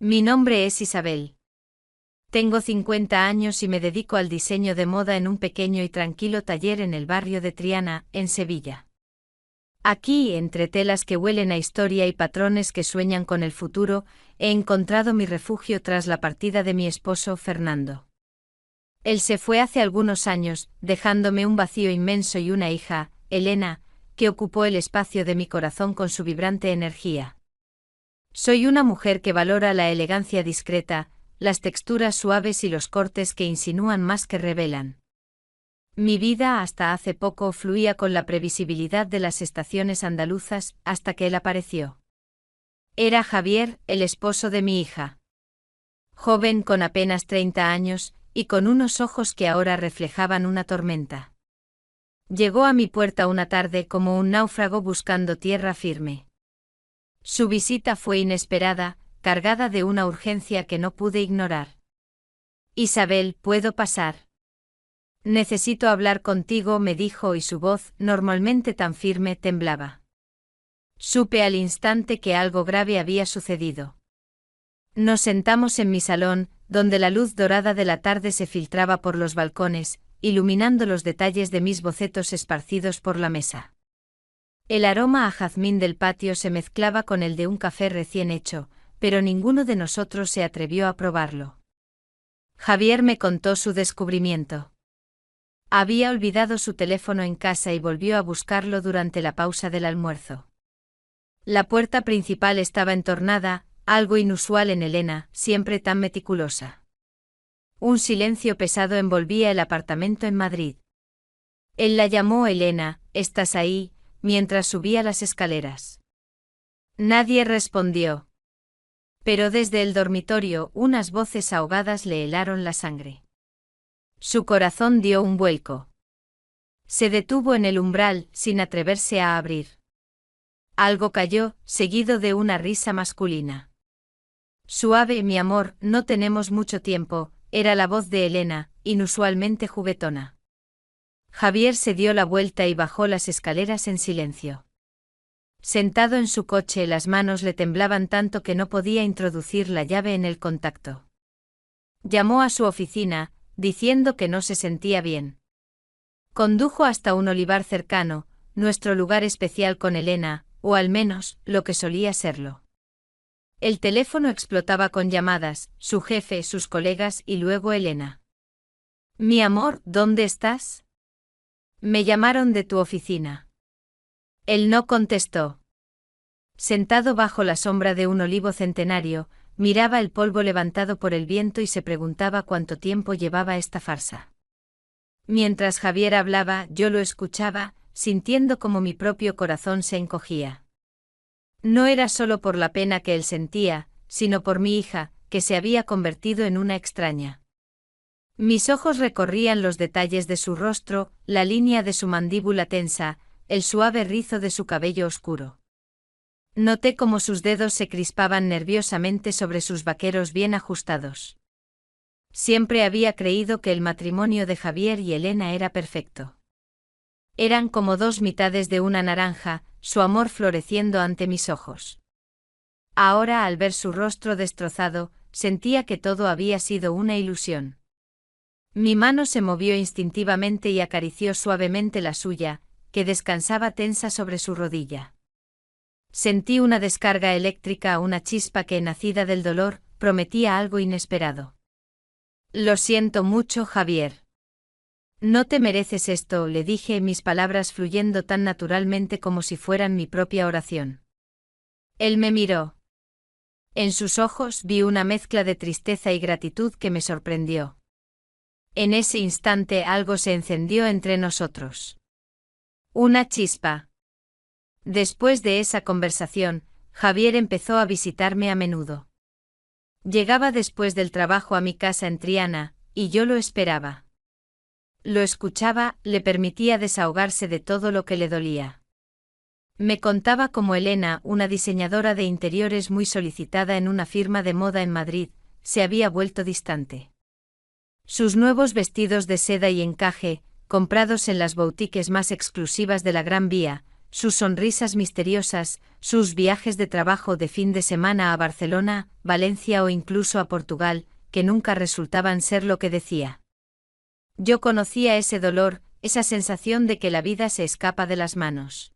Mi nombre es Isabel. Tengo 50 años y me dedico al diseño de moda en un pequeño y tranquilo taller en el barrio de Triana, en Sevilla. Aquí, entre telas que huelen a historia y patrones que sueñan con el futuro, he encontrado mi refugio tras la partida de mi esposo, Fernando. Él se fue hace algunos años, dejándome un vacío inmenso y una hija, Elena, que ocupó el espacio de mi corazón con su vibrante energía. Soy una mujer que valora la elegancia discreta, las texturas suaves y los cortes que insinúan más que revelan. Mi vida hasta hace poco fluía con la previsibilidad de las estaciones andaluzas, hasta que él apareció. Era Javier, el esposo de mi hija. Joven con apenas 30 años, y con unos ojos que ahora reflejaban una tormenta. Llegó a mi puerta una tarde como un náufrago buscando tierra firme. Su visita fue inesperada, cargada de una urgencia que no pude ignorar. Isabel, ¿puedo pasar? Necesito hablar contigo, me dijo, y su voz, normalmente tan firme, temblaba. Supe al instante que algo grave había sucedido. Nos sentamos en mi salón, donde la luz dorada de la tarde se filtraba por los balcones, iluminando los detalles de mis bocetos esparcidos por la mesa. El aroma a jazmín del patio se mezclaba con el de un café recién hecho, pero ninguno de nosotros se atrevió a probarlo. Javier me contó su descubrimiento. Había olvidado su teléfono en casa y volvió a buscarlo durante la pausa del almuerzo. La puerta principal estaba entornada, algo inusual en Elena, siempre tan meticulosa. Un silencio pesado envolvía el apartamento en Madrid. Él la llamó Elena, ¿estás ahí?, mientras subía las escaleras. Nadie respondió. Pero desde el dormitorio unas voces ahogadas le helaron la sangre. Su corazón dio un vuelco. Se detuvo en el umbral, sin atreverse a abrir. Algo cayó, seguido de una risa masculina. Suave, mi amor, no tenemos mucho tiempo, era la voz de Elena, inusualmente juguetona. Javier se dio la vuelta y bajó las escaleras en silencio. Sentado en su coche, las manos le temblaban tanto que no podía introducir la llave en el contacto. Llamó a su oficina, diciendo que no se sentía bien. Condujo hasta un olivar cercano, nuestro lugar especial con Elena, o al menos, lo que solía serlo. El teléfono explotaba con llamadas, su jefe, sus colegas y luego Elena. Mi amor, ¿dónde estás? Me llamaron de tu oficina. Él no contestó. Sentado bajo la sombra de un olivo centenario, miraba el polvo levantado por el viento y se preguntaba cuánto tiempo llevaba esta farsa. Mientras Javier hablaba, yo lo escuchaba, sintiendo como mi propio corazón se encogía. No era solo por la pena que él sentía, sino por mi hija, que se había convertido en una extraña. Mis ojos recorrían los detalles de su rostro, la línea de su mandíbula tensa, el suave rizo de su cabello oscuro. Noté cómo sus dedos se crispaban nerviosamente sobre sus vaqueros bien ajustados. Siempre había creído que el matrimonio de Javier y Elena era perfecto. Eran como dos mitades de una naranja, su amor floreciendo ante mis ojos. Ahora, al ver su rostro destrozado, sentía que todo había sido una ilusión. Mi mano se movió instintivamente y acarició suavemente la suya, que descansaba tensa sobre su rodilla. Sentí una descarga eléctrica, una chispa que, nacida del dolor, prometía algo inesperado. Lo siento mucho, Javier. No te mereces esto, le dije, mis palabras fluyendo tan naturalmente como si fueran mi propia oración. Él me miró. En sus ojos vi una mezcla de tristeza y gratitud que me sorprendió. En ese instante algo se encendió entre nosotros. Una chispa. Después de esa conversación, Javier empezó a visitarme a menudo. Llegaba después del trabajo a mi casa en Triana, y yo lo esperaba. Lo escuchaba, le permitía desahogarse de todo lo que le dolía. Me contaba cómo Elena, una diseñadora de interiores muy solicitada en una firma de moda en Madrid, se había vuelto distante. Sus nuevos vestidos de seda y encaje, comprados en las boutiques más exclusivas de la Gran Vía, sus sonrisas misteriosas, sus viajes de trabajo de fin de semana a Barcelona, Valencia o incluso a Portugal, que nunca resultaban ser lo que decía. Yo conocía ese dolor, esa sensación de que la vida se escapa de las manos.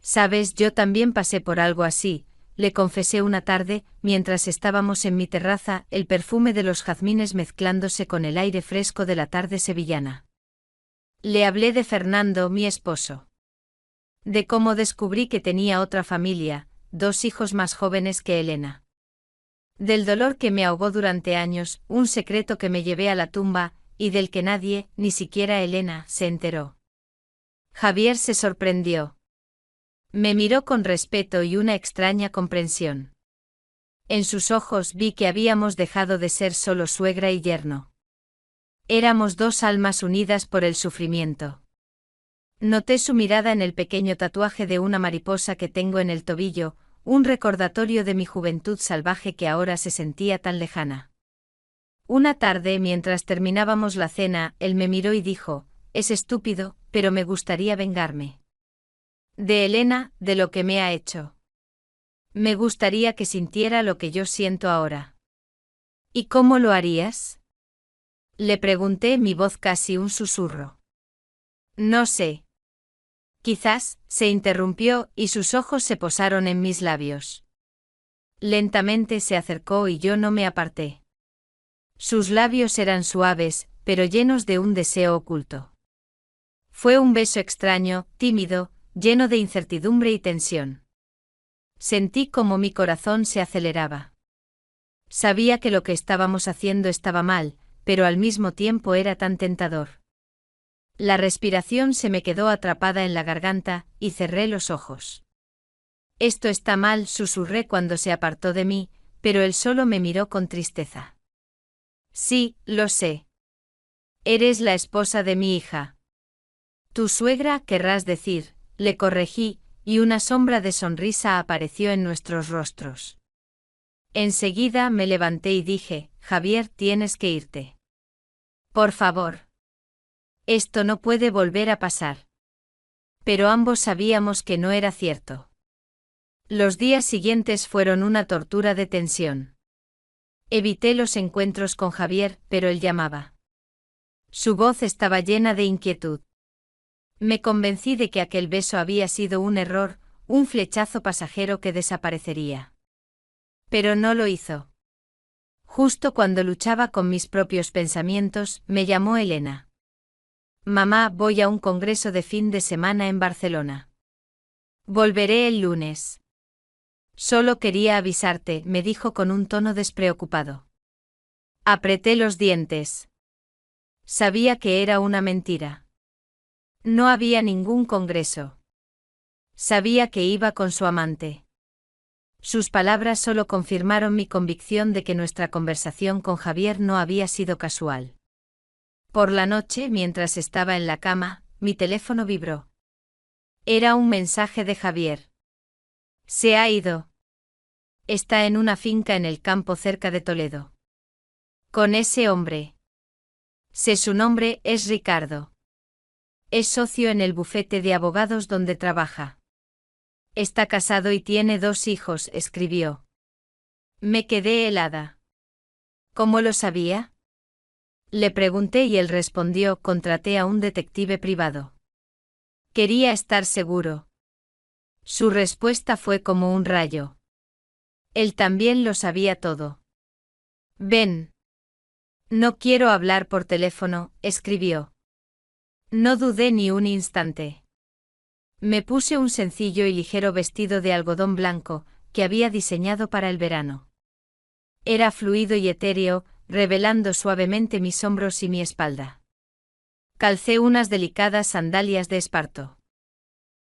Sabes, yo también pasé por algo así, le confesé una tarde, mientras estábamos en mi terraza, el perfume de los jazmines mezclándose con el aire fresco de la tarde sevillana. Le hablé de Fernando, mi esposo. De cómo descubrí que tenía otra familia, 2 hijos más jóvenes que Elena. Del dolor que me ahogó durante años, un secreto que me llevé a la tumba, y del que nadie, ni siquiera Elena, se enteró. Javier se sorprendió. Me miró con respeto y una extraña comprensión. En sus ojos vi que habíamos dejado de ser solo suegra y yerno. Éramos 2 almas unidas por el sufrimiento. Noté su mirada en el pequeño tatuaje de una mariposa que tengo en el tobillo, un recordatorio de mi juventud salvaje que ahora se sentía tan lejana. Una tarde, mientras terminábamos la cena, él me miró y dijo: «Es estúpido, pero me gustaría vengarme. De Elena, de lo que me ha hecho. Me gustaría que sintiera lo que yo siento ahora». «¿Y cómo lo harías?», le pregunté, mi voz casi un susurro. «No sé». Quizás, se interrumpió, y sus ojos se posaron en mis labios. Lentamente se acercó y yo no me aparté. Sus labios eran suaves, pero llenos de un deseo oculto. Fue un beso extraño, tímido, lleno de incertidumbre y tensión. Sentí como mi corazón se aceleraba. Sabía que lo que estábamos haciendo estaba mal, pero al mismo tiempo era tan tentador. La respiración se me quedó atrapada en la garganta, y cerré los ojos. «Esto está mal», susurré cuando se apartó de mí, pero él solo me miró con tristeza. «Sí, lo sé. Eres la esposa de mi hija». «Tu suegra, querrás decir», le corregí, y una sombra de sonrisa apareció en nuestros rostros. Enseguida me levanté y dije: «Javier, tienes que irte. Por favor. Esto no puede volver a pasar». Pero ambos sabíamos que no era cierto. Los días siguientes fueron una tortura de tensión. Evité los encuentros con Javier, pero él llamaba. Su voz estaba llena de inquietud. Me convencí de que aquel beso había sido un error, un flechazo pasajero que desaparecería. Pero no lo hizo. Justo cuando luchaba con mis propios pensamientos, me llamó Elena. «Mamá, voy a un congreso de fin de semana en Barcelona. Volveré el lunes. Solo quería avisarte», me dijo con un tono despreocupado. Apreté los dientes. Sabía que era una mentira. No había ningún congreso. Sabía que iba con su amante. Sus palabras solo confirmaron mi convicción de que nuestra conversación con Javier no había sido casual. Por la noche, mientras estaba en la cama, mi teléfono vibró. Era un mensaje de Javier. «Se ha ido. Está en una finca en el campo cerca de Toledo. Con ese hombre. Sé su nombre, es Ricardo. Es socio en el bufete de abogados donde trabaja. Está casado y tiene 2 hijos», escribió. Me quedé helada. «¿Cómo lo sabía?», le pregunté y él respondió: «Contraté a un detective privado. Quería estar seguro». Su respuesta fue como un rayo. Él también lo sabía todo. «Ven. No quiero hablar por teléfono», escribió. No dudé ni un instante. Me puse un sencillo y ligero vestido de algodón blanco, que había diseñado para el verano. Era fluido y etéreo, revelando suavemente mis hombros y mi espalda. Calcé unas delicadas sandalias de esparto.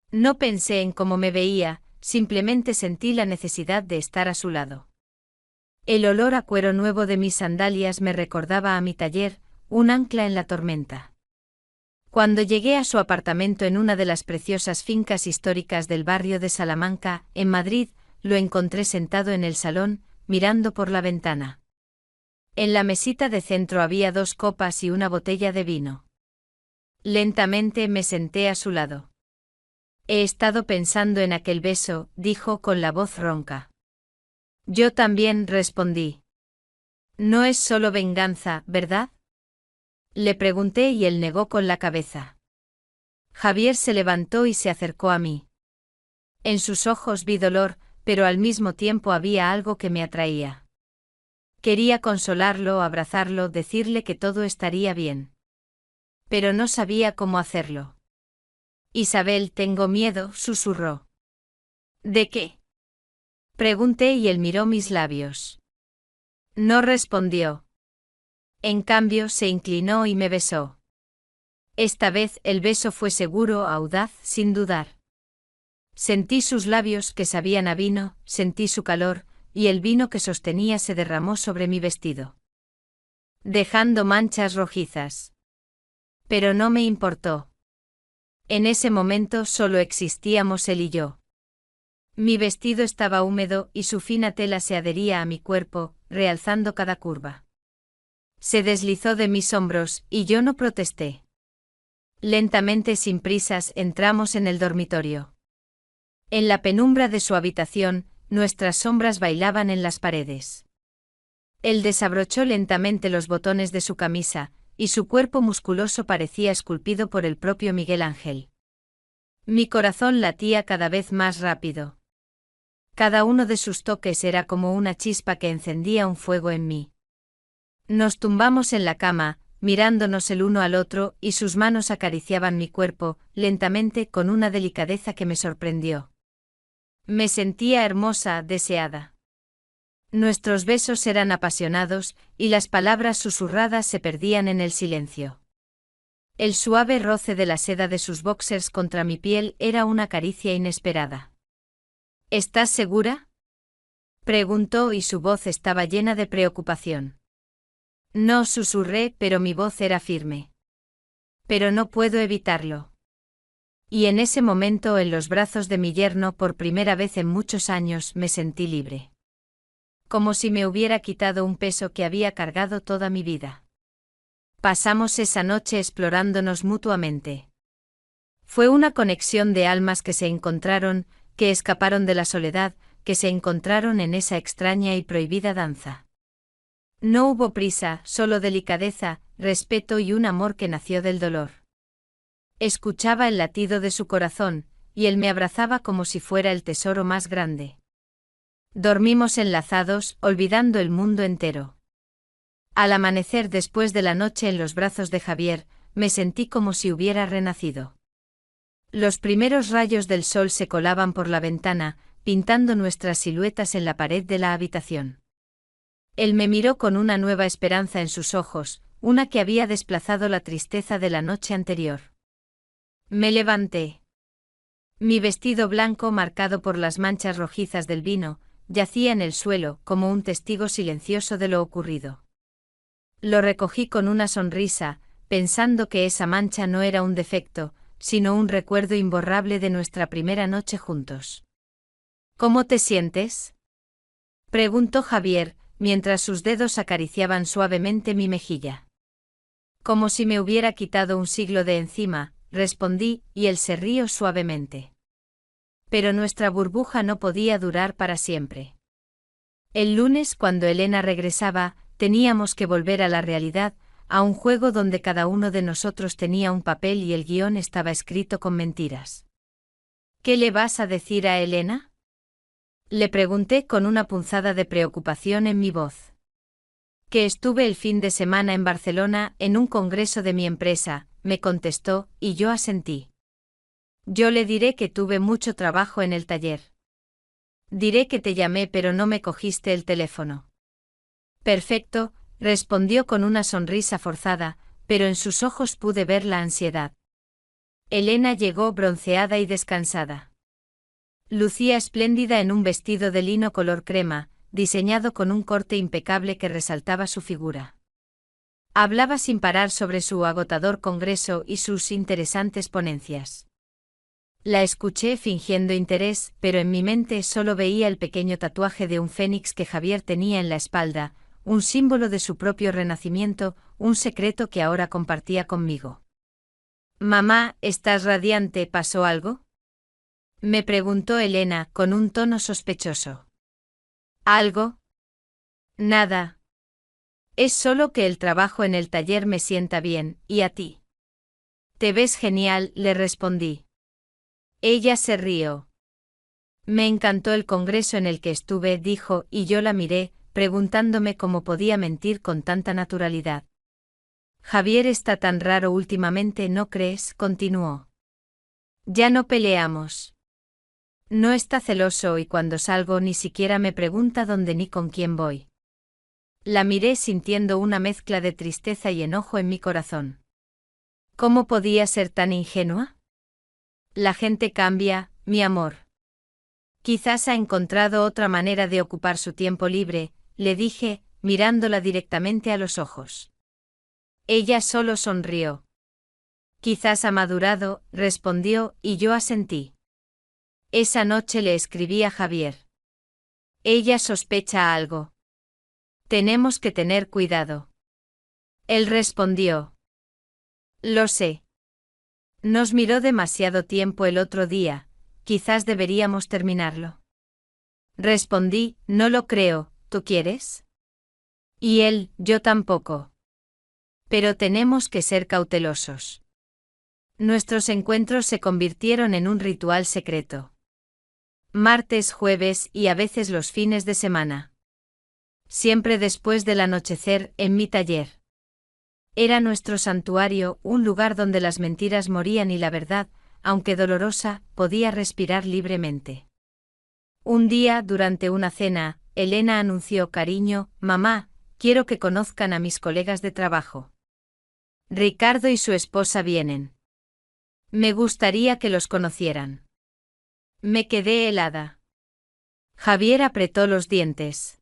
No pensé en cómo me veía, simplemente sentí la necesidad de estar a su lado. El olor a cuero nuevo de mis sandalias me recordaba a mi taller, un ancla en la tormenta. Cuando llegué a su apartamento en una de las preciosas fincas históricas del barrio de Salamanca, en Madrid, lo encontré sentado en el salón, mirando por la ventana. En la mesita de centro había 2 copas y una botella de vino. Lentamente me senté a su lado. He estado pensando en aquel beso, dijo con la voz ronca. Yo también, respondí. No es solo venganza, ¿verdad? Le pregunté y él negó con la cabeza. Javier se levantó y se acercó a mí. En sus ojos vi dolor, pero al mismo tiempo había algo que me atraía. Quería consolarlo, abrazarlo, decirle que todo estaría bien. Pero no sabía cómo hacerlo. Isabel, tengo miedo, susurró. ¿De qué? Pregunté y él miró mis labios. No respondió. En cambio, se inclinó y me besó. Esta vez el beso fue seguro, audaz, sin dudar. Sentí sus labios que sabían a vino, sentí su calor, y el vino que sostenía se derramó sobre mi vestido, dejando manchas rojizas. Pero no me importó. En ese momento solo existíamos él y yo. Mi vestido estaba húmedo y su fina tela se adhería a mi cuerpo, realzando cada curva. Se deslizó de mis hombros y yo no protesté. Lentamente, sin prisas, entramos en el dormitorio. En la penumbra de su habitación, nuestras sombras bailaban en las paredes. Él desabrochó lentamente los botones de su camisa, y su cuerpo musculoso parecía esculpido por el propio Miguel Ángel. Mi corazón latía cada vez más rápido. Cada uno de sus toques era como una chispa que encendía un fuego en mí. Nos tumbamos en la cama, mirándonos el uno al otro, y sus manos acariciaban mi cuerpo, lentamente, con una delicadeza que me sorprendió. Me sentía hermosa, deseada. Nuestros besos eran apasionados, y las palabras susurradas se perdían en el silencio. El suave roce de la seda de sus boxers contra mi piel era una caricia inesperada. ¿Estás segura?, preguntó y su voz estaba llena de preocupación. No, susurré, pero mi voz era firme. Pero no puedo evitarlo. Y en ese momento, en los brazos de mi yerno, por primera vez en muchos años, me sentí libre. Como si me hubiera quitado un peso que había cargado toda mi vida. Pasamos esa noche explorándonos mutuamente. Fue una conexión de almas que se encontraron, que escaparon de la soledad, que se encontraron en esa extraña y prohibida danza. No hubo prisa, solo delicadeza, respeto y un amor que nació del dolor. Escuchaba el latido de su corazón, y él me abrazaba como si fuera el tesoro más grande. Dormimos enlazados, olvidando el mundo entero. Al amanecer, después de la noche en los brazos de Javier, me sentí como si hubiera renacido. Los primeros rayos del sol se colaban por la ventana, pintando nuestras siluetas en la pared de la habitación. Él me miró con una nueva esperanza en sus ojos, una que había desplazado la tristeza de la noche anterior. Me levanté. Mi vestido blanco, marcado por las manchas rojizas del vino, yacía en el suelo, como un testigo silencioso de lo ocurrido. Lo recogí con una sonrisa, pensando que esa mancha no era un defecto, sino un recuerdo imborrable de nuestra primera noche juntos. ¿Cómo te sientes?, preguntó Javier, mientras sus dedos acariciaban suavemente mi mejilla. Como si me hubiera quitado un siglo de encima, respondí, y él se rió suavemente. Pero nuestra burbuja no podía durar para siempre. El lunes, cuando Elena regresaba, teníamos que volver a la realidad, a un juego donde cada uno de nosotros tenía un papel y el guión estaba escrito con mentiras. ¿Qué le vas a decir a Elena?, le pregunté con una punzada de preocupación en mi voz. Que estuve el fin de semana en Barcelona en un congreso de mi empresa, me contestó, y yo asentí. Yo le diré que tuve mucho trabajo en el taller. Diré que te llamé pero no me cogiste el teléfono. Perfecto, respondió con una sonrisa forzada, pero en sus ojos pude ver la ansiedad. Elena llegó bronceada y descansada. Lucía espléndida en un vestido de lino color crema, diseñado con un corte impecable que resaltaba su figura. Hablaba sin parar sobre su agotador congreso y sus interesantes ponencias. La escuché fingiendo interés, pero en mi mente solo veía el pequeño tatuaje de un fénix que Javier tenía en la espalda, un símbolo de su propio renacimiento, un secreto que ahora compartía conmigo. Mamá, estás radiante, ¿pasó algo?, Me preguntó Elena con un tono sospechoso. ¿Algo? Nada. Es solo que el trabajo en el taller me sienta bien, ¿y a ti? Te ves genial, le respondí. Ella se rió. Me encantó el congreso en el que estuve, dijo, y yo la miré, preguntándome cómo podía mentir con tanta naturalidad. Javier está tan raro últimamente, ¿no crees?, continuó. Ya no peleamos. No está celoso y cuando salgo ni siquiera me pregunta dónde ni con quién voy. La miré sintiendo una mezcla de tristeza y enojo en mi corazón. ¿Cómo podía ser tan ingenua? La gente cambia, mi amor. Quizás ha encontrado otra manera de ocupar su tiempo libre, le dije, mirándola directamente a los ojos. Ella solo sonrió. Quizás ha madurado, respondió, y yo asentí. Esa noche le escribí a Javier. Ella sospecha algo. Tenemos que tener cuidado. Él respondió. Lo sé. Nos miró demasiado tiempo el otro día, quizás deberíamos terminarlo. Respondí, no lo creo, ¿tú quieres? Y él, yo tampoco. Pero tenemos que ser cautelosos. Nuestros encuentros se convirtieron en un ritual secreto. Martes, jueves y a veces los fines de semana. Siempre después del anochecer, en mi taller. Era nuestro santuario, un lugar donde las mentiras morían y la verdad, aunque dolorosa, podía respirar libremente. Un día, durante una cena, Elena anunció, cariño, mamá, quiero que conozcan a mis colegas de trabajo. Ricardo y su esposa vienen. Me gustaría que los conocieran. Me quedé helada. Javier apretó los dientes.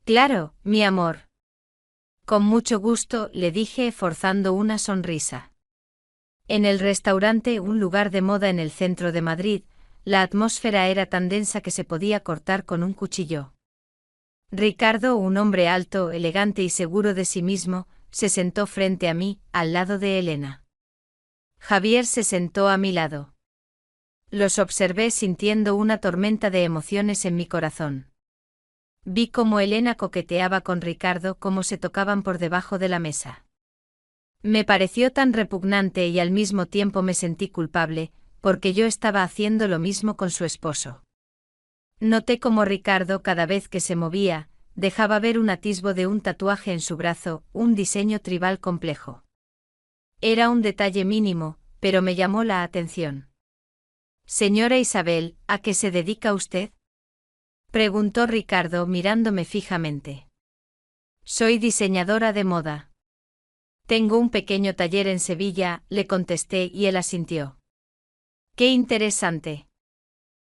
Claro, mi amor. Con mucho gusto, le dije forzando una sonrisa. En el restaurante, un lugar de moda en el centro de Madrid, la atmósfera era tan densa que se podía cortar con un cuchillo. Ricardo, un hombre alto, elegante y seguro de sí mismo, se sentó frente a mí, al lado de Elena. Javier se sentó a mi lado. Los observé sintiendo una tormenta de emociones en mi corazón. Vi cómo Elena coqueteaba con Ricardo, cómo se tocaban por debajo de la mesa. Me pareció tan repugnante y al mismo tiempo me sentí culpable, porque yo estaba haciendo lo mismo con su esposo. Noté cómo Ricardo, cada vez que se movía, dejaba ver un atisbo de un tatuaje en su brazo, un diseño tribal complejo. Era un detalle mínimo, pero me llamó la atención. Señora Isabel, ¿a qué se dedica usted?, preguntó Ricardo mirándome fijamente. Soy diseñadora de moda. Tengo un pequeño taller en Sevilla, le contesté y él asintió. Qué interesante.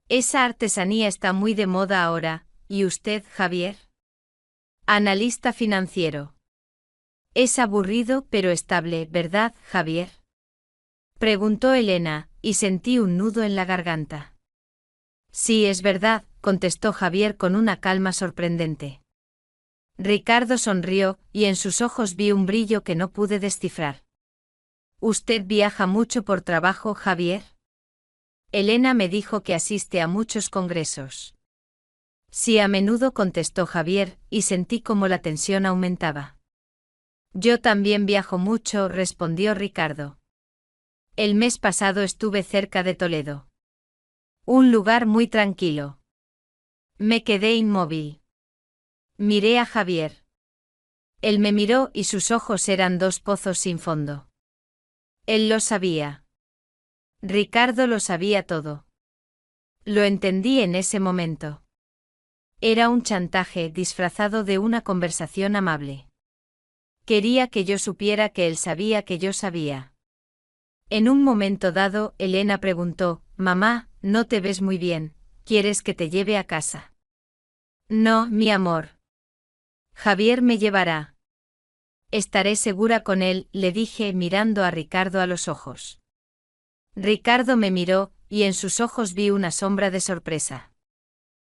Esa artesanía está muy de moda ahora, ¿y usted, Javier? Analista financiero. Es aburrido pero estable, ¿verdad, Javier? Preguntó Elena, y sentí un nudo en la garganta. Sí, es verdad, contestó Javier con una calma sorprendente. Ricardo sonrió, y en sus ojos vi un brillo que no pude descifrar. ¿Usted viaja mucho por trabajo, Javier? Elena me dijo que asiste a muchos congresos. Sí, a menudo, contestó Javier, y sentí como la tensión aumentaba. Yo también viajo mucho, respondió Ricardo. El mes pasado estuve cerca de Toledo. Un lugar muy tranquilo. Me quedé inmóvil. Miré a Javier. Él me miró y sus ojos eran dos pozos sin fondo. Él lo sabía. Ricardo lo sabía todo. Lo entendí en ese momento. Era un chantaje disfrazado de una conversación amable. Quería que yo supiera que él sabía que yo sabía. En un momento dado, Elena preguntó, mamá, no te ves muy bien, ¿quieres que te lleve a casa? No, mi amor. Javier me llevará. Estaré segura con él, le dije mirando a Ricardo a los ojos. Ricardo me miró, y en sus ojos vi una sombra de sorpresa.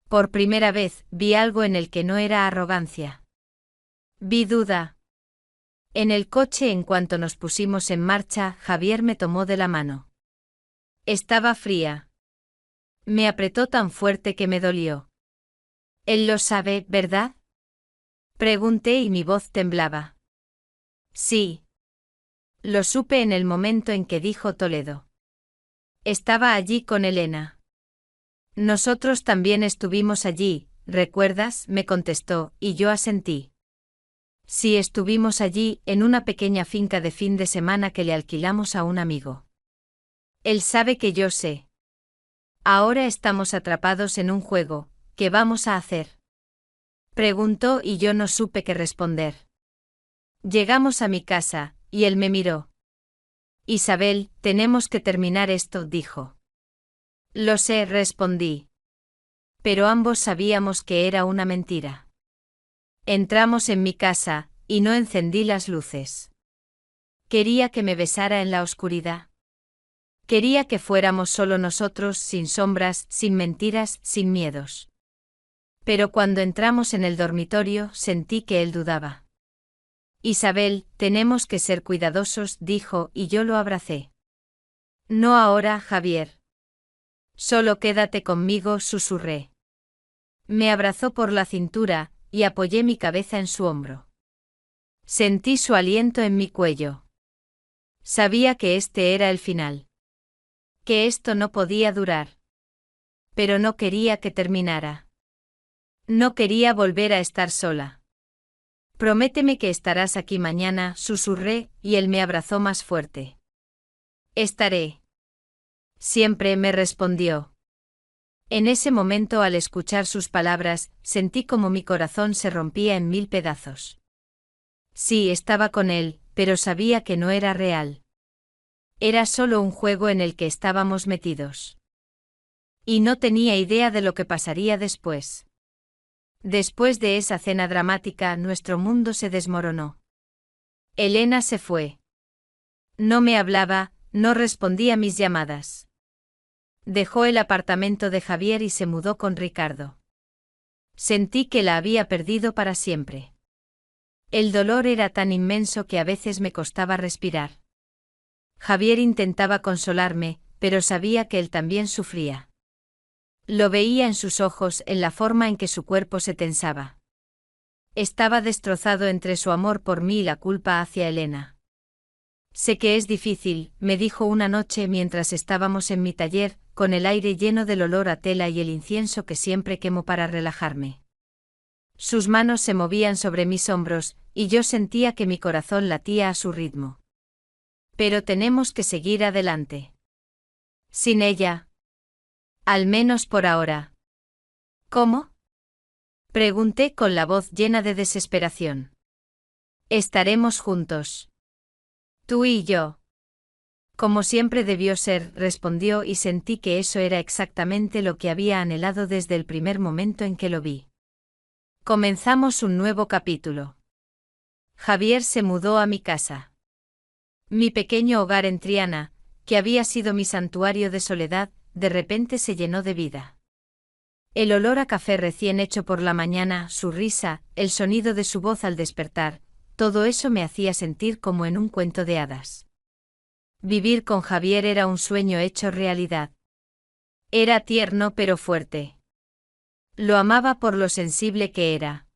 Por primera vez, vi algo en el que no era arrogancia. Vi duda. En el coche, en cuanto nos pusimos en marcha, Javier me tomó de la mano. Estaba fría. Me apretó tan fuerte que me dolió. Él lo sabe, ¿verdad? Pregunté y mi voz temblaba. Sí. Lo supe en el momento en que dijo Toledo. Estaba allí con Elena. Nosotros también estuvimos allí, ¿recuerdas?, me contestó, y yo asentí. Sí, estuvimos allí, en una pequeña finca de fin de semana que le alquilamos a un amigo. Él sabe que yo sé. Ahora estamos atrapados en un juego, ¿qué vamos a hacer?, preguntó y yo no supe qué responder. Llegamos a mi casa, y él me miró. Isabel, tenemos que terminar esto, dijo. Lo sé, respondí. Pero ambos sabíamos que era una mentira. Entramos en mi casa, y no encendí las luces. Quería que me besara en la oscuridad. Quería que fuéramos solo nosotros, sin sombras, sin mentiras, sin miedos. Pero cuando entramos en el dormitorio, sentí que él dudaba. Isabel, tenemos que ser cuidadosos, dijo, y yo lo abracé. No ahora, Javier. Solo quédate conmigo, susurré. Me abrazó por la cintura, y apoyé mi cabeza en su hombro. Sentí su aliento en mi cuello. Sabía que este era el final. Que esto no podía durar. Pero no quería que terminara. No quería volver a estar sola. Prométeme que estarás aquí mañana, susurré, y él me abrazó más fuerte. Estaré. Siempre, me respondió. En ese momento, al escuchar sus palabras, sentí como mi corazón se rompía en 1000 pedazos. Sí, estaba con él, pero sabía que no era real. Era solo un juego en el que estábamos metidos. Y no tenía idea de lo que pasaría después. Después de esa cena dramática, nuestro mundo se desmoronó. Elena se fue. No me hablaba, no respondía a mis llamadas. Dejó el apartamento de Javier y se mudó con Ricardo. Sentí que la había perdido para siempre. El dolor era tan inmenso que a veces me costaba respirar. Javier intentaba consolarme, pero sabía que él también sufría. Lo veía en sus ojos, en la forma en que su cuerpo se tensaba. Estaba destrozado entre su amor por mí y la culpa hacia Elena. Sé que es difícil, me dijo una noche mientras estábamos en mi taller, con el aire lleno del olor a tela y el incienso que siempre quemo para relajarme. Sus manos se movían sobre mis hombros, y yo sentía que mi corazón latía a su ritmo. Pero tenemos que seguir adelante. Sin ella. Al menos por ahora. ¿Cómo?, pregunté con la voz llena de desesperación. Estaremos juntos. Tú y yo. Como siempre debió ser, respondió, y sentí que eso era exactamente lo que había anhelado desde el primer momento en que lo vi. Comenzamos un nuevo capítulo. Javier se mudó a mi casa. Mi pequeño hogar en Triana, que había sido mi santuario de soledad, de repente se llenó de vida. El olor a café recién hecho por la mañana, su risa, el sonido de su voz al despertar, todo eso me hacía sentir como en un cuento de hadas. Vivir con Javier era un sueño hecho realidad. Era tierno pero fuerte. Lo amaba por lo sensible que era.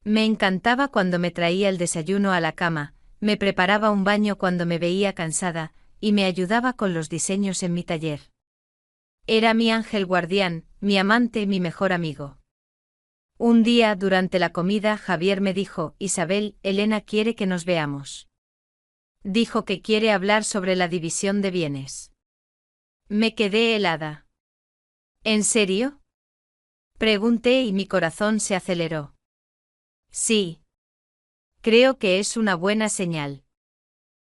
Me encantaba cuando me traía el desayuno a la cama, me preparaba un baño cuando me veía cansada, y me ayudaba con los diseños en mi taller. Era mi ángel guardián, mi amante, mi mejor amigo. Un día, durante la comida, Javier me dijo: Isabel, Elena quiere que nos veamos. Dijo que quiere hablar sobre la división de bienes. Me quedé helada. ¿En serio?, pregunté y mi corazón se aceleró. Sí. Creo que es una buena señal.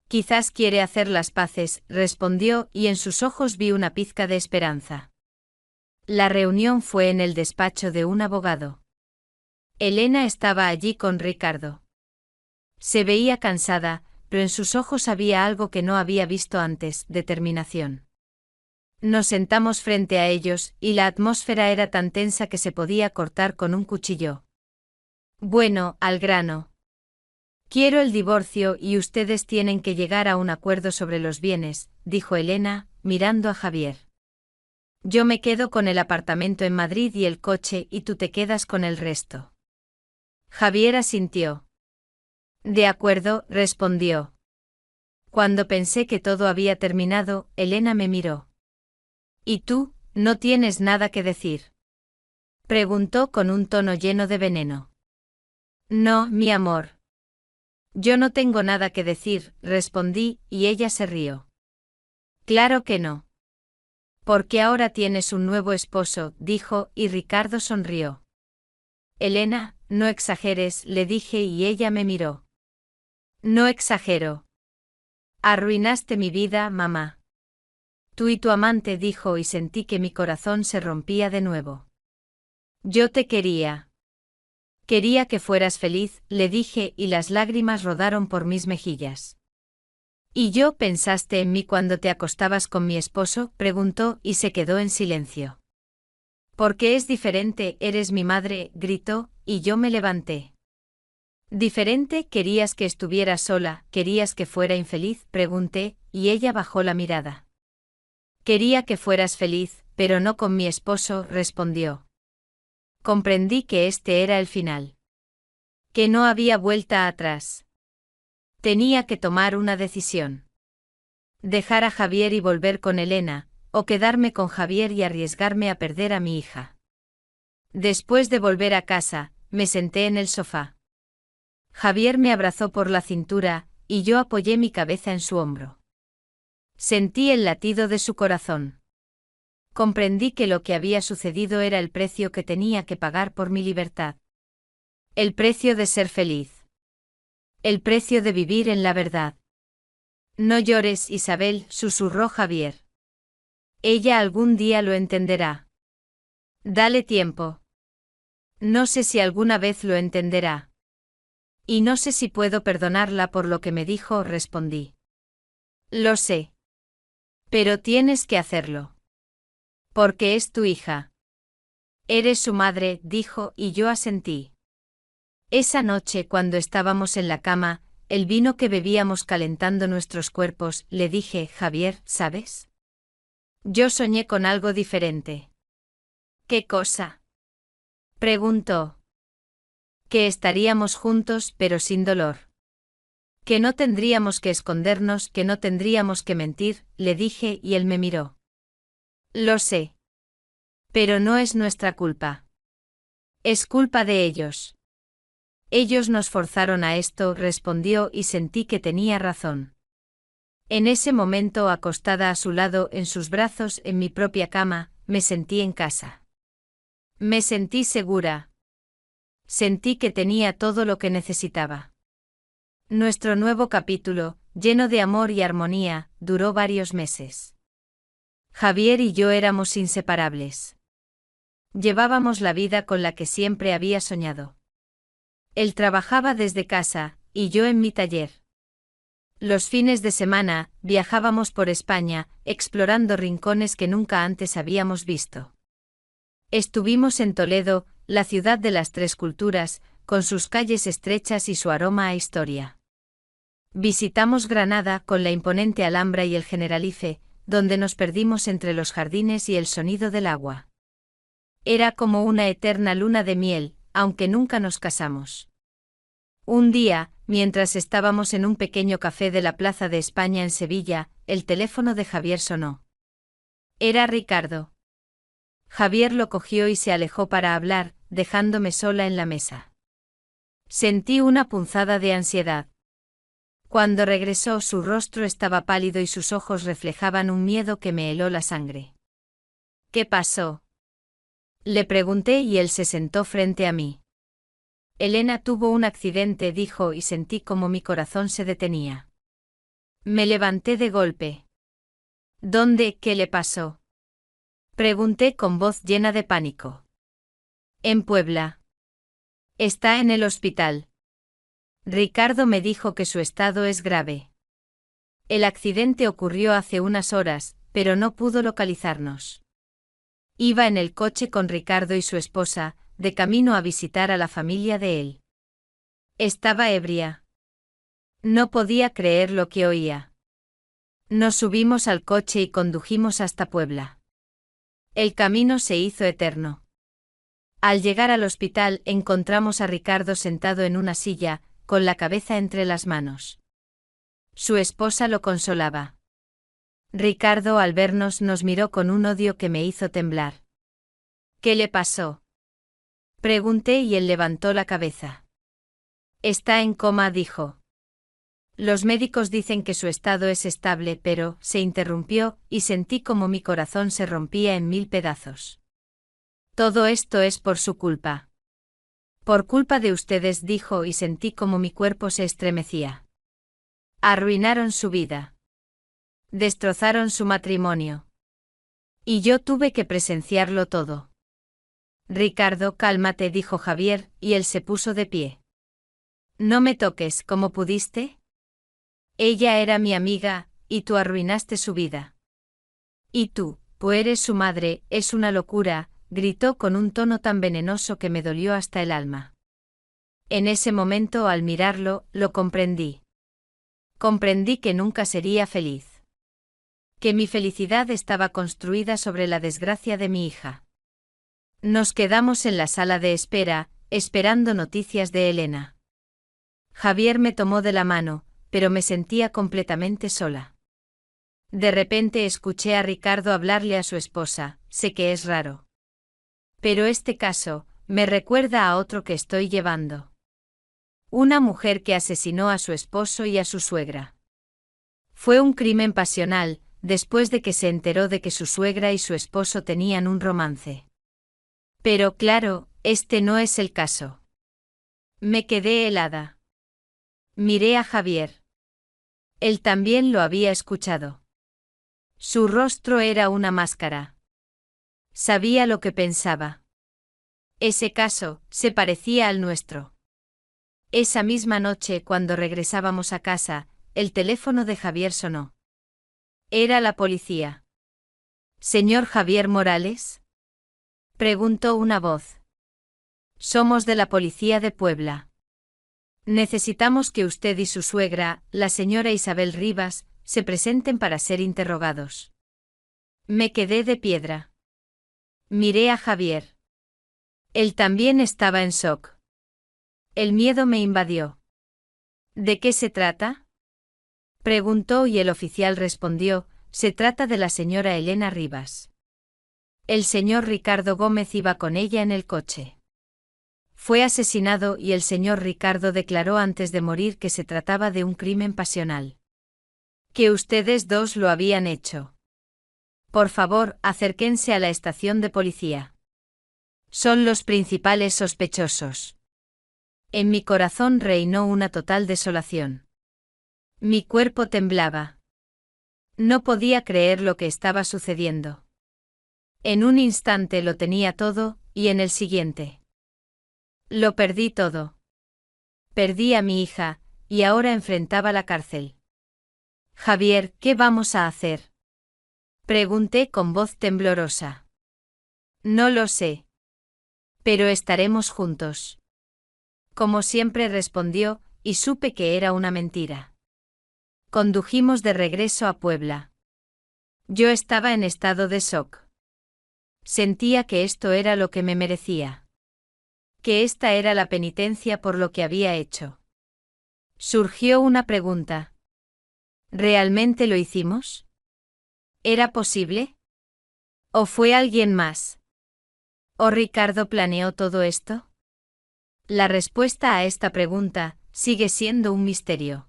Quizás quiere hacer las paces, respondió, y en sus ojos vi una pizca de esperanza. La reunión fue en el despacho de un abogado. Elena estaba allí con Ricardo. Se veía cansada, pero en sus ojos había algo que no había visto antes: determinación. Nos sentamos frente a ellos, y la atmósfera era tan tensa que se podía cortar con un cuchillo. Bueno, al grano. Quiero el divorcio y ustedes tienen que llegar a un acuerdo sobre los bienes, dijo Elena, mirando a Javier. Yo me quedo con el apartamento en Madrid y el coche y tú te quedas con el resto. Javier asintió. De acuerdo, respondió. Cuando pensé que todo había terminado, Elena me miró. ¿Y tú, no tienes nada que decir? Preguntó con un tono lleno de veneno. No, mi amor. Yo no tengo nada que decir, respondí, y ella se rió. Claro que no. Porque ahora tienes un nuevo esposo, dijo, y Ricardo sonrió. Elena, no exageres, le dije y ella me miró. No exagero. Arruinaste mi vida, mamá. Tú y tu amante, dijo, y sentí que mi corazón se rompía de nuevo. Yo te quería. Quería que fueras feliz, le dije, y las lágrimas rodaron por mis mejillas. ¿Y yo pensaste en mí cuando te acostabas con mi esposo?, preguntó, y se quedó en silencio. Porque es diferente, eres mi madre, gritó, y yo me levanté. ¿Diferente? ¿Querías que estuviera sola, querías que fuera infeliz?, pregunté, y ella bajó la mirada. Quería que fueras feliz, pero no con mi esposo, respondió. Comprendí que este era el final. Que no había vuelta atrás. Tenía que tomar una decisión. Dejar a Javier y volver con Elena, o quedarme con Javier y arriesgarme a perder a mi hija. Después de volver a casa, me senté en el sofá. Javier me abrazó por la cintura, y yo apoyé mi cabeza en su hombro. Sentí el latido de su corazón. Comprendí que lo que había sucedido era el precio que tenía que pagar por mi libertad. El precio de ser feliz. El precio de vivir en la verdad. No llores, Isabel, susurró Javier. Ella algún día lo entenderá. Dale tiempo. No sé si alguna vez lo entenderá. Y no sé si puedo perdonarla por lo que me dijo, respondí. Lo sé. Pero tienes que hacerlo. Porque es tu hija. Eres su madre, dijo, y yo asentí. Esa noche, cuando estábamos en la cama, el vino que bebíamos calentando nuestros cuerpos, le dije, Javier, ¿sabes? Yo soñé con algo diferente. ¿Qué cosa? Preguntó. Que estaríamos juntos, pero sin dolor. Que no tendríamos que escondernos, que no tendríamos que mentir, le dije, y él me miró. Lo sé. Pero no es nuestra culpa. Es culpa de ellos. Ellos nos forzaron a esto, respondió, y sentí que tenía razón. En ese momento, acostada a su lado, en sus brazos, en mi propia cama, me sentí en casa. Me sentí segura. Sentí que tenía todo lo que necesitaba. Nuestro nuevo capítulo, lleno de amor y armonía, duró varios meses. Javier y yo éramos inseparables. Llevábamos la vida con la que siempre había soñado. Él trabajaba desde casa, y yo en mi taller. Los fines de semana, viajábamos por España, explorando rincones que nunca antes habíamos visto. Estuvimos en Toledo, la ciudad de las tres culturas, con sus calles estrechas y su aroma a historia. Visitamos Granada con la imponente Alhambra y el Generalife, donde nos perdimos entre los jardines y el sonido del agua. Era como una eterna luna de miel, aunque nunca nos casamos. Un día, mientras estábamos en un pequeño café de la Plaza de España en Sevilla, el teléfono de Javier sonó. Era Ricardo. Javier lo cogió y se alejó para hablar, dejándome sola en la mesa. Sentí una punzada de ansiedad. Cuando regresó, su rostro estaba pálido y sus ojos reflejaban un miedo que me heló la sangre. ¿Qué pasó? Le pregunté y él se sentó frente a mí. Elena tuvo un accidente, dijo, y sentí como mi corazón se detenía. Me levanté de golpe. ¿Dónde? ¿Qué le pasó? Pregunté con voz llena de pánico. En Puebla. Está en el hospital. Ricardo me dijo que su estado es grave. El accidente ocurrió hace unas horas, pero no pudo localizarnos. Iba en el coche con Ricardo y su esposa, de camino a visitar a la familia de él. Estaba ebria. No podía creer lo que oía. Nos subimos al coche y condujimos hasta Puebla. El camino se hizo eterno. Al llegar al hospital encontramos a Ricardo sentado en una silla, con la cabeza entre las manos. Su esposa lo consolaba. Ricardo al vernos nos miró con un odio que me hizo temblar. ¿Qué le pasó? Pregunté y él levantó la cabeza. Está en coma, dijo. Los médicos dicen que su estado es estable, pero se interrumpió y sentí como mi corazón se rompía en 1000 pedazos. Todo esto es por su culpa. Por culpa de ustedes, dijo, y sentí como mi cuerpo se estremecía. Arruinaron su vida. Destrozaron su matrimonio. Y yo tuve que presenciarlo todo. Ricardo, cálmate, dijo Javier, y él se puso de pie. No me toques, ¿cómo pudiste? Ella era mi amiga, y tú arruinaste su vida. Y tú, pues eres su madre, es una locura, gritó con un tono tan venenoso que me dolió hasta el alma. En ese momento, al mirarlo, lo comprendí. Comprendí que nunca sería feliz. Que mi felicidad estaba construida sobre la desgracia de mi hija. Nos quedamos en la sala de espera, esperando noticias de Elena. Javier me tomó de la mano, pero me sentía completamente sola. De repente escuché a Ricardo hablarle a su esposa, sé que es raro. Pero este caso, me recuerda a otro que estoy llevando. Una mujer que asesinó a su esposo y a su suegra. Fue un crimen pasional, después de que se enteró de que su suegra y su esposo tenían un romance. Pero claro, este no es el caso. Me quedé helada. Miré a Javier. Él también lo había escuchado. Su rostro era una máscara. Sabía lo que pensaba. Ese caso se parecía al nuestro. Esa misma noche, cuando regresábamos a casa, el teléfono de Javier sonó. Era la policía. ¿Señor Javier Morales? Preguntó una voz. Somos de la policía de Puebla. Necesitamos que usted y su suegra, la señora Isabel Rivas, se presenten para ser interrogados. Me quedé de piedra. Miré a Javier. Él también estaba en shock. El miedo me invadió. ¿De qué se trata? Preguntó y el oficial respondió, se trata de la señora Elena Rivas. El señor Ricardo Gómez iba con ella en el coche. Fue asesinado y el señor Ricardo declaró antes de morir que se trataba de un crimen pasional. Que ustedes dos lo habían hecho. Por favor, acérquense a la estación de policía. Son los principales sospechosos. En mi corazón reinó una total desolación. Mi cuerpo temblaba. No podía creer lo que estaba sucediendo. En un instante lo tenía todo, y en el siguiente. Lo perdí todo. Perdí a mi hija, y ahora enfrentaba la cárcel. Javier, ¿qué vamos a hacer? Pregunté con voz temblorosa. No lo sé. Pero estaremos juntos. Como siempre respondió, y supe que era una mentira. Condujimos de regreso a Puebla. Yo estaba en estado de shock. Sentía que esto era lo que me merecía. Que esta era la penitencia por lo que había hecho. Surgió una pregunta. ¿Realmente lo hicimos? ¿Era posible? ¿O fue alguien más? ¿O Ricardo planeó todo esto? La respuesta a esta pregunta sigue siendo un misterio.